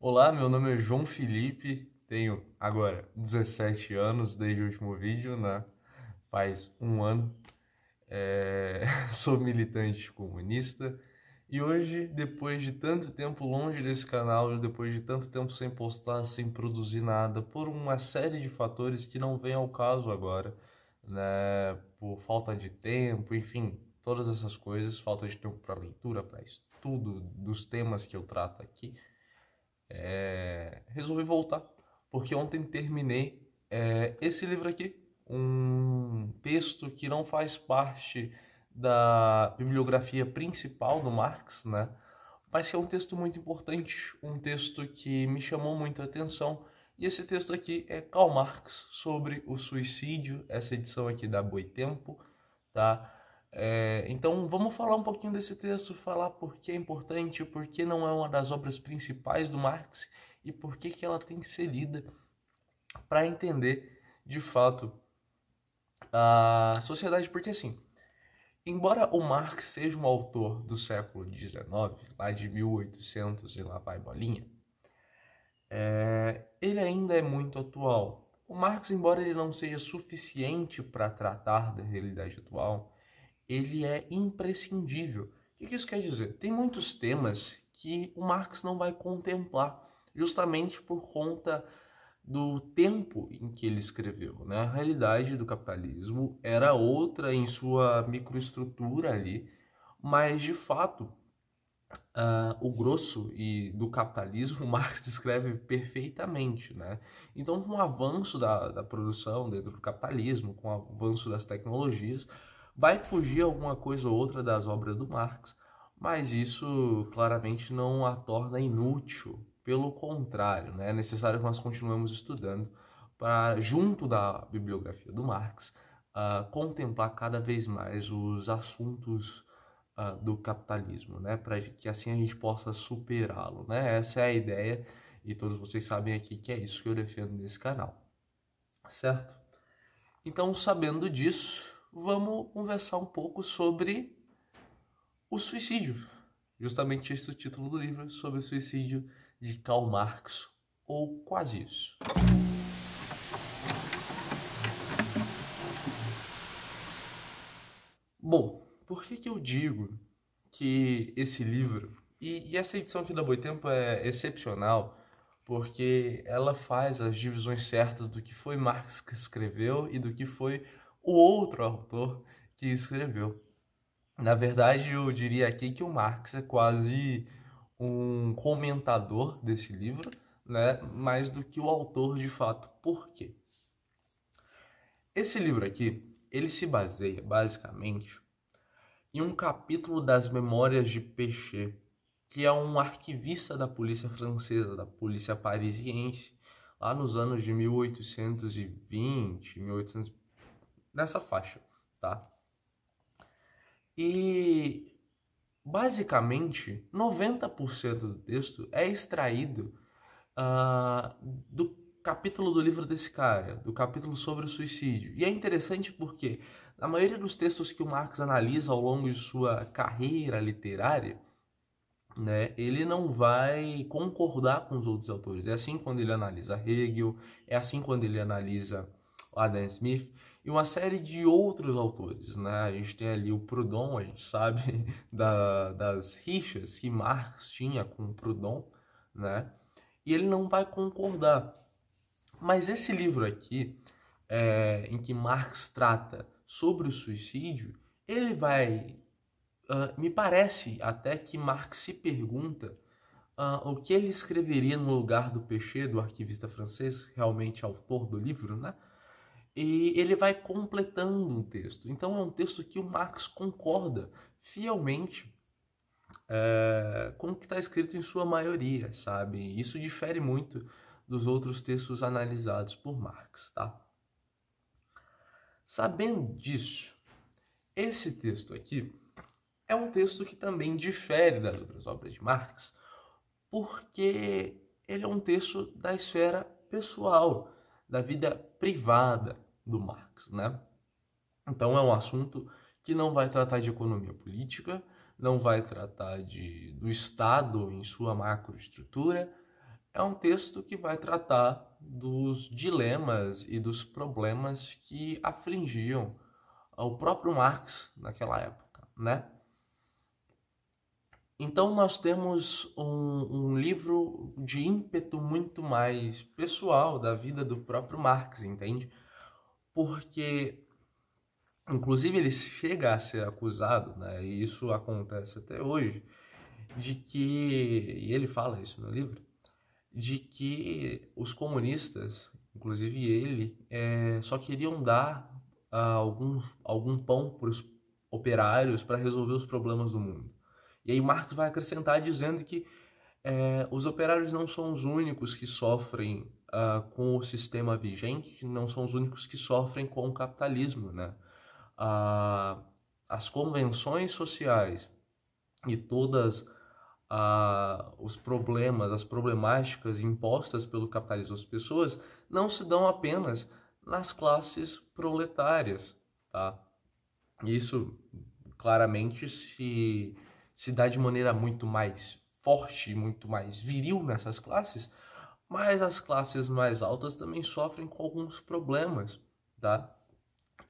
Olá, meu nome é João Felipe, tenho agora 17 anos desde o último vídeo, né? Faz um ano. Sou militante comunista e hoje, depois de tanto tempo longe desse canal, depois de tanto tempo sem postar, sem produzir nada, por uma série de fatores que não vem ao caso agora, né? Por falta de tempo, enfim, todas essas coisas, falta de tempo para leitura, para estudo dos temas que eu trato aqui. Resolvi voltar, porque ontem terminei esse livro aqui, um texto que não faz parte da bibliografia principal do Marx, né? Mas que é um texto muito importante, um texto que me chamou muito a atenção. E esse texto aqui é Karl Marx sobre o suicídio, essa edição aqui da Boitempo, tá? Então vamos falar um pouquinho desse texto, falar por que é importante, por que não é uma das obras principais do Marx e por que ela tem que ser lida para entender de fato a sociedade. Porque assim, embora o Marx seja um autor do século XIX, lá de 1800 e lá vai bolinha, ele ainda é muito atual. O Marx, embora ele não seja suficiente para tratar da realidade atual, ele é imprescindível. O que isso quer dizer? Tem muitos temas que o Marx não vai contemplar, justamente por conta do tempo em que ele escreveu, né? A realidade do capitalismo era outra em sua microestrutura ali, mas de fato o grosso do capitalismo, Marx descreve perfeitamente, né? Então, com o avanço da produção dentro do capitalismo, com o avanço das tecnologias, vai fugir alguma coisa ou outra das obras do Marx, mas isso claramente não a torna inútil. Pelo contrário, né? É necessário que nós continuemos estudando para, junto da bibliografia do Marx, contemplar cada vez mais os assuntos do capitalismo, né? Para que assim a gente possa superá-lo, né? Essa é a ideia e todos vocês sabem aqui que é isso que eu defendo nesse canal, certo? Então, sabendo disso, vamos conversar um pouco sobre o suicídio. Justamente esse é o título do livro, sobre o suicídio de Karl Marx, ou quase isso. Bom, por que eu digo que esse livro, e essa edição aqui da Boitempo é excepcional, porque ela faz as divisões certas do que foi Marx que escreveu e do que foi o outro autor que escreveu. Na verdade, eu diria aqui que o Marx é quase um comentador desse livro, né? Mais do que o autor de fato. Por quê? Esse livro aqui, ele se baseia basicamente em um capítulo das Memórias de Péchet, que é um arquivista da polícia francesa, da polícia parisiense, lá nos anos de 1820, 1800, nessa faixa, tá? E basicamente 90% do texto é extraído do capítulo do livro desse cara, do capítulo sobre o suicídio. E é interessante porque na maioria dos textos que o Marx analisa ao longo de sua carreira literária, né, ele não vai concordar com os outros autores. É assim quando ele analisa Hegel, é assim quando ele analisa Adam Smith e uma série de outros autores, né? A gente tem ali o Proudhon, a gente sabe das rixas que Marx tinha com o Proudhon, né? E ele não vai concordar. Mas esse livro aqui, em que Marx trata sobre o suicídio, ele vai... me parece até que Marx se pergunta o que ele escreveria no lugar do Péchet, do arquivista francês, realmente autor do livro, né? E ele vai completando o texto. Então é um texto que o Marx concorda fielmente com o que está escrito em sua maioria, sabe? Isso difere muito dos outros textos analisados por Marx, tá? Sabendo disso, esse texto aqui é um texto que também difere das outras obras de Marx, porque ele é um texto da esfera pessoal, da vida privada do Marx, né? Então é um assunto que não vai tratar de economia política, não vai tratar do Estado em sua macroestrutura, é um texto que vai tratar dos dilemas e dos problemas que afligiam o próprio Marx naquela época, né? Então nós temos um livro de ímpeto muito mais pessoal da vida do próprio Marx, entende? Porque, inclusive, ele chega a ser acusado, né? E isso acontece até hoje, de que, e ele fala isso no livro, de que os comunistas, inclusive ele, só queriam dar algum pão para os operários para resolver os problemas do mundo. E aí Marx vai acrescentar dizendo que os operários não são os únicos que sofrem com o sistema vigente, não são os únicos que sofrem com o capitalismo, né? As convenções sociais e todas os problemas, as problemáticas impostas pelo capitalismo às pessoas não se dão apenas nas classes proletárias, tá? Isso claramente se dá de maneira muito mais forte, muito mais viril nessas classes, mas as classes mais altas também sofrem com alguns problemas, tá?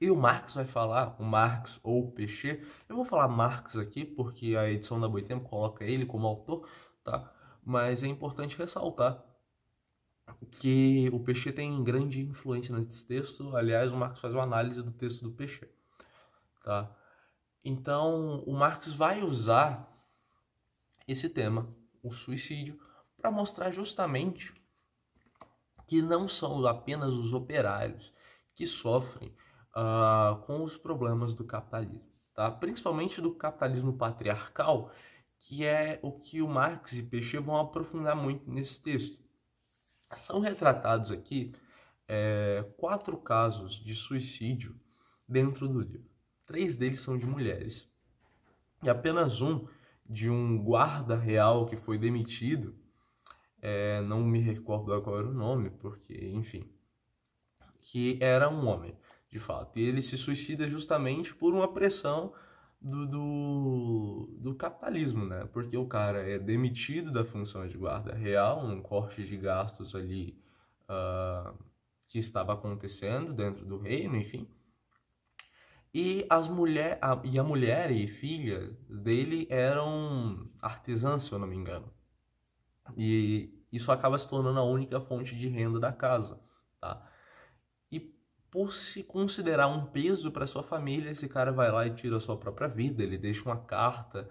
E o Marx vai falar, o Marx ou o Peixê, eu vou falar Marx aqui porque a edição da Boitempo coloca ele como autor, tá? Mas é importante ressaltar que o Peixê tem grande influência nesse texto. Aliás, o Marx faz uma análise do texto do Peixê, tá? Então, o Marx vai usar esse tema, o suicídio, para mostrar justamente que não são apenas os operários que sofrem com os problemas do capitalismo, tá? Principalmente do capitalismo patriarcal, que é o que o Marx e Peixê vão aprofundar muito nesse texto. São retratados aqui 4 casos de suicídio dentro do livro. 3 deles são de mulheres e apenas um de um guarda real que foi demitido. Não me recordo agora o nome, porque, enfim, que era um homem, de fato. E ele se suicida justamente por uma pressão do capitalismo, né? Porque o cara é demitido da função de guarda real, um corte de gastos ali que estava acontecendo dentro do reino, enfim. E a mulher e filha dele eram artesãs, se eu não me engano. E isso acaba se tornando a única fonte de renda da casa, tá? E por se considerar um peso para sua família, esse cara vai lá e tira a sua própria vida. Ele deixa uma carta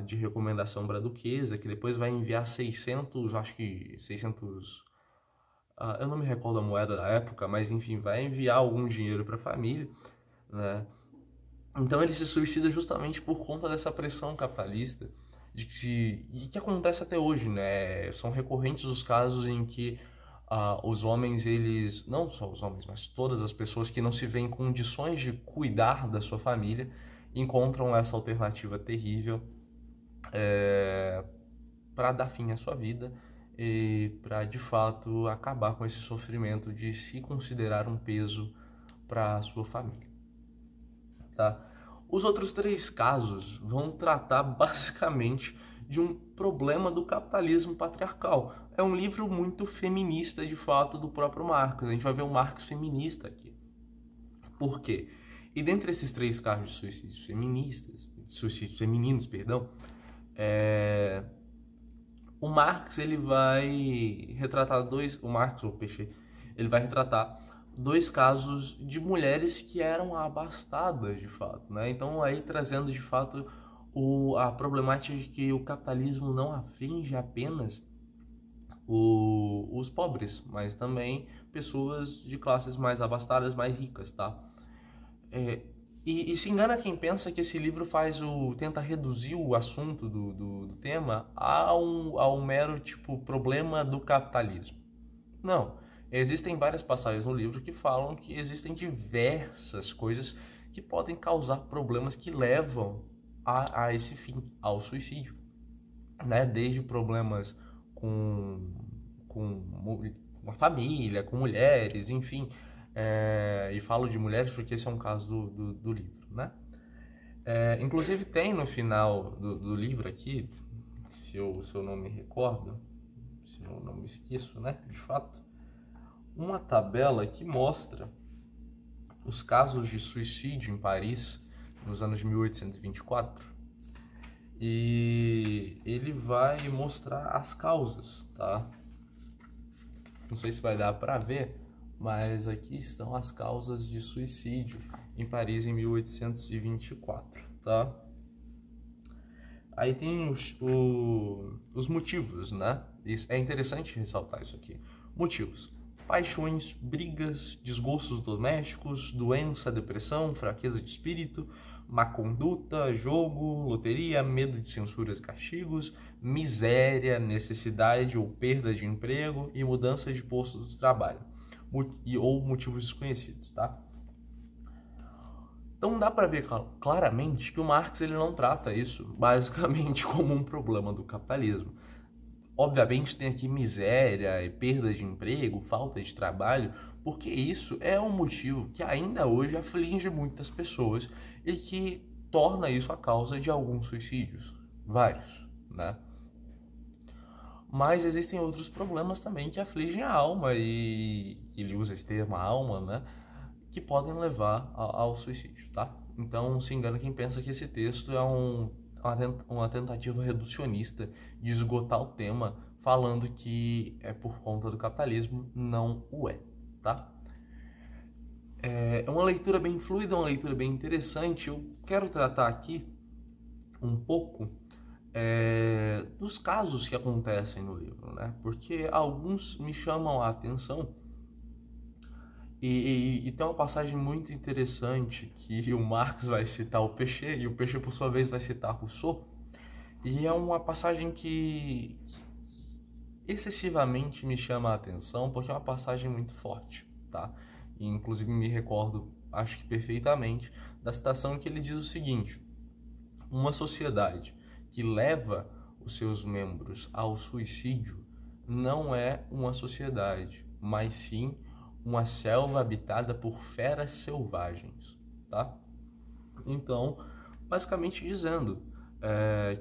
de recomendação para a duquesa, que depois vai enviar 600, acho que 600... eu não me recordo a moeda da época, mas enfim, vai enviar algum dinheiro para a família, né? Então ele se suicida justamente por conta dessa pressão capitalista e que acontece até hoje, né? São recorrentes os casos em que os homens, eles, não só os homens, mas todas as pessoas que não se veem em condições de cuidar da sua família, encontram essa alternativa terrível para dar fim à sua vida e para, de fato, acabar com esse sofrimento de se considerar um peso para a sua família, tá? Os outros 3 casos vão tratar basicamente de um problema do capitalismo patriarcal. É um livro muito feminista, de fato, do próprio Marx. A gente vai ver o Marx feminista aqui. Por quê? E dentre esses 3 casos de suicídios femininos, perdão, o Marx, ele vai retratar o Marx ou Peixê, ele vai retratar 2 casos de mulheres que eram abastadas, de fato, né? Então aí trazendo de fato a problemática de que o capitalismo não aflige apenas os pobres, mas também pessoas de classes mais abastadas, mais ricas, tá? E se engana quem pensa que esse livro tenta reduzir o assunto do tema a um mero tipo problema do capitalismo. Não. Existem várias passagens no livro que falam que existem diversas coisas que podem causar problemas que levam a esse fim, ao suicídio, né? Desde problemas com uma família, com mulheres, enfim. E falo de mulheres porque esse é um caso do livro, né? Inclusive tem no final do livro aqui, se eu não me recordo, se eu não me esqueço, né, de fato, uma tabela que mostra os casos de suicídio em Paris nos anos de 1824 e ele vai mostrar as causas, tá? Não sei se vai dar para ver, mas aqui estão as causas de suicídio em Paris em 1824, tá? Aí tem os motivos, né? É interessante ressaltar isso aqui. Motivos: paixões, brigas, desgostos domésticos, doença, depressão, fraqueza de espírito, má conduta, jogo, loteria, medo de censuras e castigos, miséria, necessidade ou perda de emprego e mudança de posto de trabalho, ou motivos desconhecidos, tá? Então dá para ver claramente que o Marx ele não trata isso basicamente como um problema do capitalismo. Obviamente tem aqui miséria, perda de emprego, falta de trabalho, porque isso é um motivo que ainda hoje aflige muitas pessoas e que torna isso a causa de alguns suicídios, vários, né? Mas existem outros problemas também que afligem a alma e ele usa esse termo alma, né? Que podem levar ao suicídio, tá? Então, não se engana quem pensa que esse texto é uma tentativa reducionista de esgotar o tema, falando que é por conta do capitalismo. Não o é, tá? É uma leitura bem fluida, uma leitura bem interessante. Eu quero tratar aqui um pouco dos casos que acontecem no livro, né? Porque alguns me chamam a atenção. E tem uma passagem muito interessante que o Marx vai citar o Péchet e o Péchet, por sua vez, vai citar Rousseau. E é uma passagem que excessivamente me chama a atenção porque é uma passagem muito forte, tá? E, inclusive me recordo, acho que perfeitamente, da citação que ele diz o seguinte: uma sociedade que leva os seus membros ao suicídio não é uma sociedade, mas sim uma selva habitada por feras selvagens, tá? Então, basicamente dizendo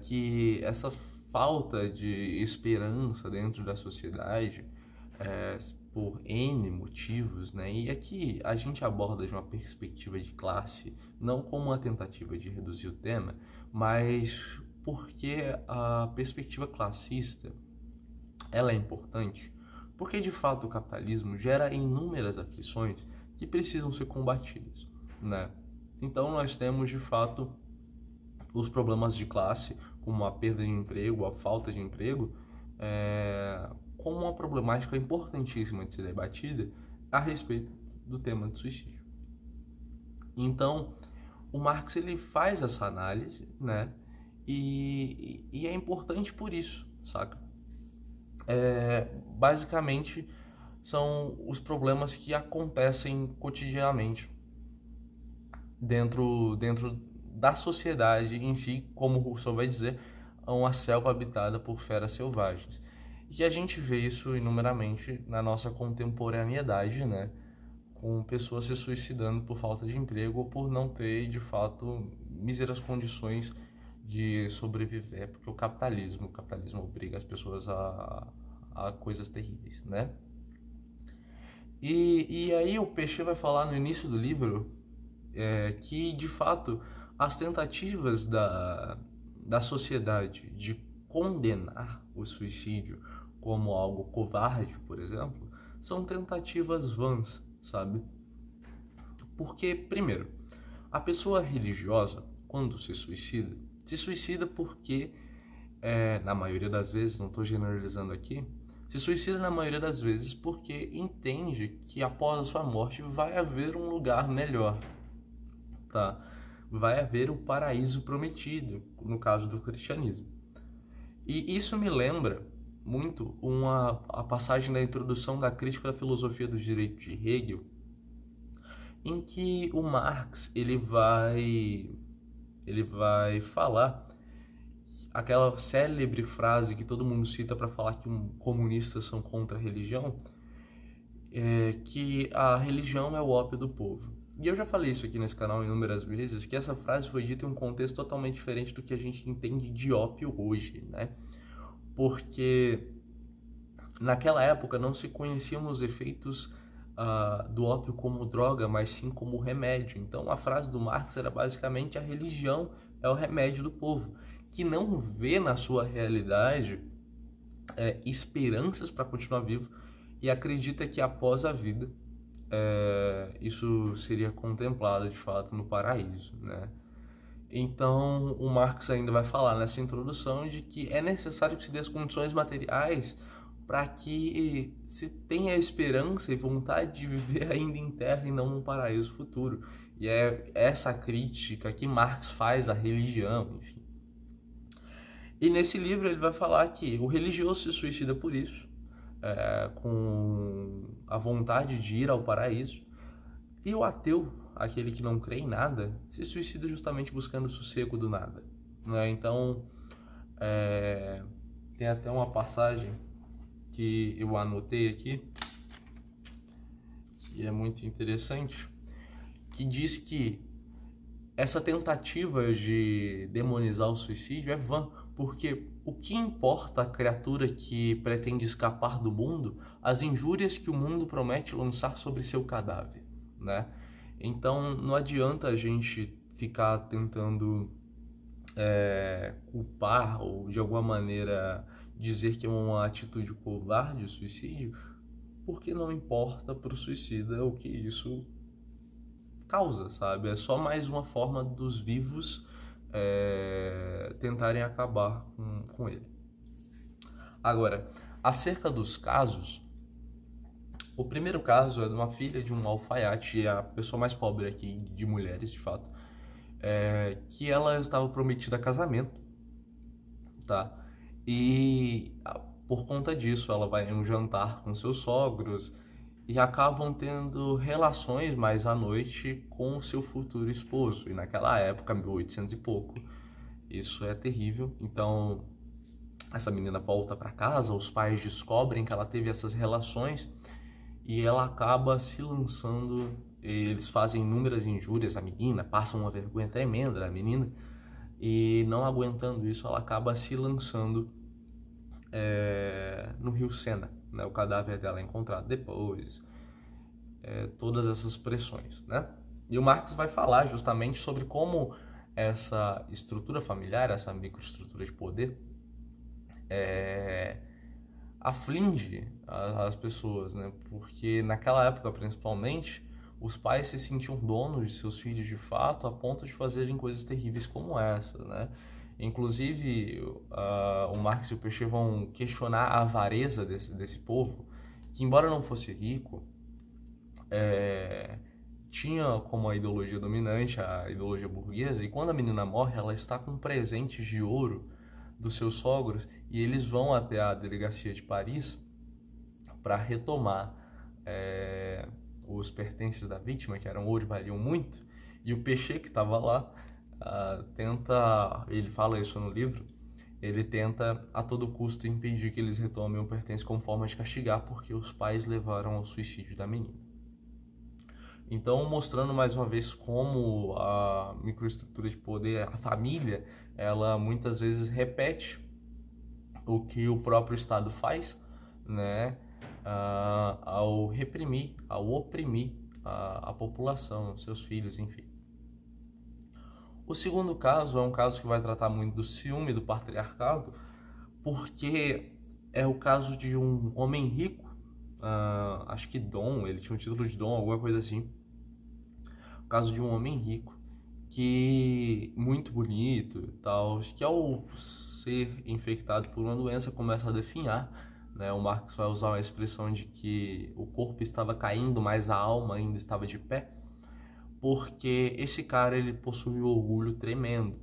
que essa falta de esperança dentro da sociedade, por N motivos, né? E aqui a gente aborda de uma perspectiva de classe, não como uma tentativa de reduzir o tema, mas porque a perspectiva classista ela é importante. Porque, de fato, o capitalismo gera inúmeras aflições que precisam ser combatidas, né? Então, nós temos, de fato, os problemas de classe, como a perda de emprego, a falta de emprego, como uma problemática importantíssima de ser debatida a respeito do tema do suicídio. Então, o Marx ele faz essa análise, né? E é importante por isso, saca? Basicamente são os problemas que acontecem cotidianamente dentro da sociedade em si, como o Rousseau vai dizer, uma selva habitada por feras selvagens. E a gente vê isso inumeramente na nossa contemporaneidade, né? Com pessoas se suicidando por falta de emprego ou por não ter, de fato, míseras condições de sobreviver, porque o capitalismo obriga as pessoas a coisas terríveis, né? E aí o Péchet vai falar no início do livro que, de fato, as tentativas da sociedade de condenar o suicídio como algo covarde, por exemplo, são tentativas vãs, sabe? Porque, primeiro, a pessoa religiosa, quando se suicida porque, na maioria das vezes, não estou generalizando aqui, se suicida na maioria das vezes porque entende que após a sua morte vai haver um lugar melhor, tá? Vai haver o paraíso prometido, no caso do cristianismo. E isso me lembra muito a passagem da introdução da crítica da filosofia do direito de Hegel, em que o Marx ele vai falar aquela célebre frase que todo mundo cita para falar que comunistas são contra a religião, que a religião é o ópio do povo. E eu já falei isso aqui nesse canal inúmeras vezes, que essa frase foi dita em um contexto totalmente diferente do que a gente entende de ópio hoje, né? Porque Naquela época não se conheciam os efeitos do ópio como droga, mas sim como remédio. Então a frase do Marx era basicamente: a religião é o remédio do povo, que não vê na sua realidade esperanças para continuar vivo e acredita que após a vida isso seria contemplado de fato no paraíso, né? Então, o Marx ainda vai falar nessa introdução de que é necessário que se dê as condições materiais para que se tenha esperança e vontade de viver ainda em terra e não num paraíso futuro. E é essa crítica que Marx faz à religião, enfim. E nesse livro ele vai falar que o religioso se suicida por isso, com a vontade de ir ao paraíso, e o ateu, aquele que não crê em nada, se suicida justamente buscando o sossego do nada, né? Então, tem até uma passagem que eu anotei aqui, que é muito interessante, que diz que essa tentativa de demonizar o suicídio é vã, porque o que importa a criatura que pretende escapar do mundo? As injúrias que o mundo promete lançar sobre seu cadáver, né? Então não adianta a gente ficar tentando culpar ou de alguma maneira dizer que é uma atitude covarde o suicídio, porque não importa para o suicida o que isso causa, sabe? É só mais uma forma dos vivos tentarem acabar com ele. Agora, acerca dos casos, o primeiro caso é de uma filha de um alfaiate, a pessoa mais pobre aqui de mulheres, de fato, que ela estava prometida a casamento, tá? E por conta disso ela vai em um jantar com seus sogros e acabam tendo relações mais à noite com o seu futuro esposo. E naquela época, 1800 e pouco, isso é terrível. Então essa menina volta para casa, os pais descobrem que ela teve essas relações e ela acaba se lançando. Eles fazem inúmeras injúrias à menina, passam uma vergonha tremenda da menina, e não aguentando isso, ela acaba se lançando no rio Sena, né? O cadáver dela é encontrado depois, todas essas pressões, né? E o Marx vai falar justamente sobre como essa estrutura familiar, essa microestrutura de poder, aflige as pessoas, né? Porque naquela época, principalmente, os pais se sentiam donos de seus filhos de fato, a ponto de fazerem coisas terríveis como essa, né? Inclusive, o Marx e o Peixe vão questionar a avareza desse povo, que embora não fosse rico, tinha como a ideologia dominante a ideologia burguesa, e quando a menina morre, ela está com presentes de ouro dos seus sogros, e eles vão até a delegacia de Paris para retomar os pertences da vítima, que eram ouro e valiam muito, e o Peixe, que estava lá, ele fala isso no livro, ele tenta a todo custo impedir que eles retomem o pertence como forma de castigar, porque os pais levaram ao suicídio da menina. Então, mostrando mais uma vez como a microestrutura de poder, a família, ela muitas vezes repete o que o próprio Estado faz, né, ao reprimir, ao oprimir a população, seus filhos, enfim. O segundo caso é um caso que vai tratar muito do ciúme, do patriarcado, porque é o caso de um homem rico, acho que Dom, ele tinha um título de Dom, alguma coisa assim. O caso de um homem rico, que muito bonito e tal, que ao ser infectado por uma doença começa a definhar, né? O Marx vai usar uma expressão de que o corpo estava caindo, mas a alma ainda estava de pé, porque esse cara ele possui um orgulho tremendo,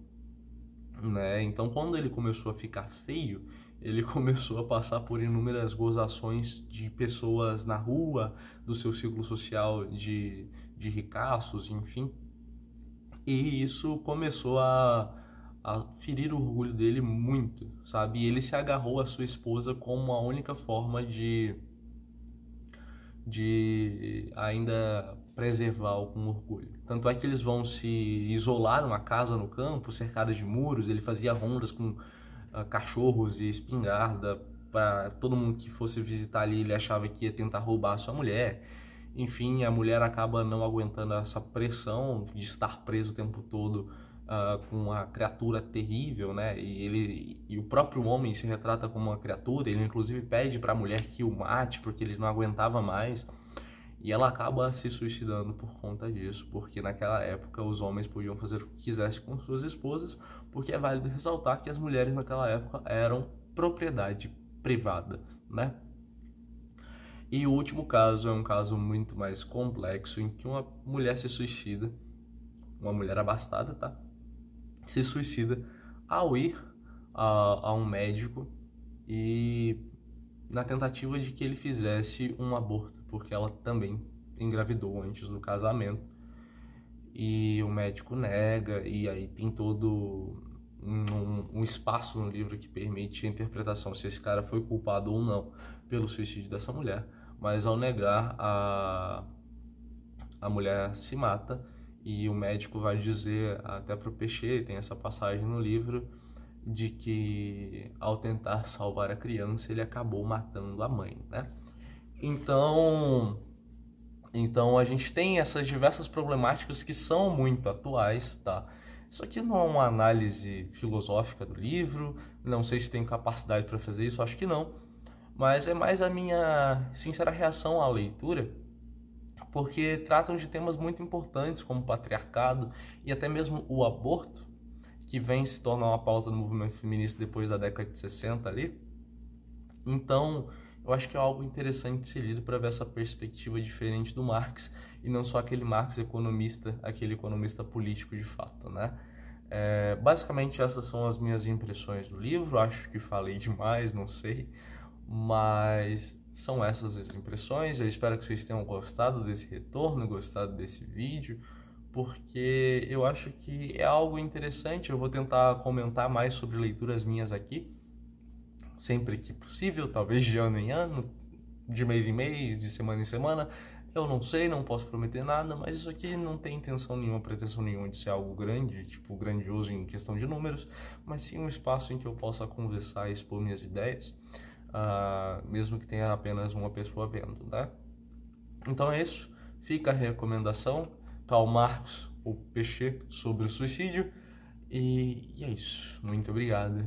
né? Então quando ele começou a ficar feio, ele começou a passar por inúmeras gozações de pessoas na rua, do seu ciclo social de ricaços, enfim, e isso começou a ferir o orgulho dele muito, sabe? E ele se agarrou à sua esposa como a única forma de ainda preservar algum orgulho. Tanto é que eles vão se isolar numa casa no campo, cercada de muros. Ele fazia rondas com cachorros e espingarda para todo mundo que fosse visitar ali, ele achava que ia tentar roubar a sua mulher. Enfim, a mulher acaba não aguentando essa pressão de estar preso o tempo todo com uma criatura terrível, né? E o próprio homem se retrata como uma criatura. Ele inclusive pede para a mulher que o mate porque ele não aguentava mais. E ela acaba se suicidando por conta disso, porque naquela época os homens podiam fazer o que quisessem com suas esposas, porque é válido ressaltar que as mulheres naquela época eram propriedade privada, né? E o último caso é um caso muito mais complexo, em que uma mulher se suicida, uma mulher abastada, tá? Se suicida ao ir a um médico e na tentativa de que ele fizesse um aborto, porque ela também engravidou antes do casamento. E o médico nega, e aí tem todo um espaço no livro que permite a interpretação se esse cara foi culpado ou não pelo suicídio dessa mulher. Mas ao negar, a mulher se mata e o médico vai dizer até pro Peixe, tem essa passagem no livro, de que ao tentar salvar a criança ele acabou matando a mãe, né? Então a gente tem essas diversas problemáticas que são muito atuais, tá? Isso aqui não é uma análise filosófica do livro, não sei se tenho capacidade para fazer isso, acho que não, mas é mais a minha sincera reação à leitura, porque tratam de temas muito importantes como o patriarcado e até mesmo o aborto, que vem se tornar uma pauta do movimento feminista depois da década de 60 ali. Então, eu acho que é algo interessante de ser lido para ver essa perspectiva diferente do Marx, e não só aquele Marx economista, aquele economista político de fato, né? Basicamente essas são as minhas impressões do livro, acho que falei demais, não sei, mas são essas as impressões. Eu espero que vocês tenham gostado desse retorno, gostado desse vídeo, porque eu acho que é algo interessante. Eu vou tentar comentar mais sobre leituras minhas aqui, sempre que possível, talvez de ano em ano, de mês em mês, de semana em semana. Eu não sei, não posso prometer nada, mas isso aqui não tem intenção nenhuma, pretensão nenhuma de ser algo grande, tipo grandioso em questão de números, mas sim um espaço em que eu possa conversar e expor minhas ideias, mesmo que tenha apenas uma pessoa vendo, né? Então é isso, fica a recomendação, Karl Marx, o Peixe, sobre o suicídio, e é isso. Muito obrigado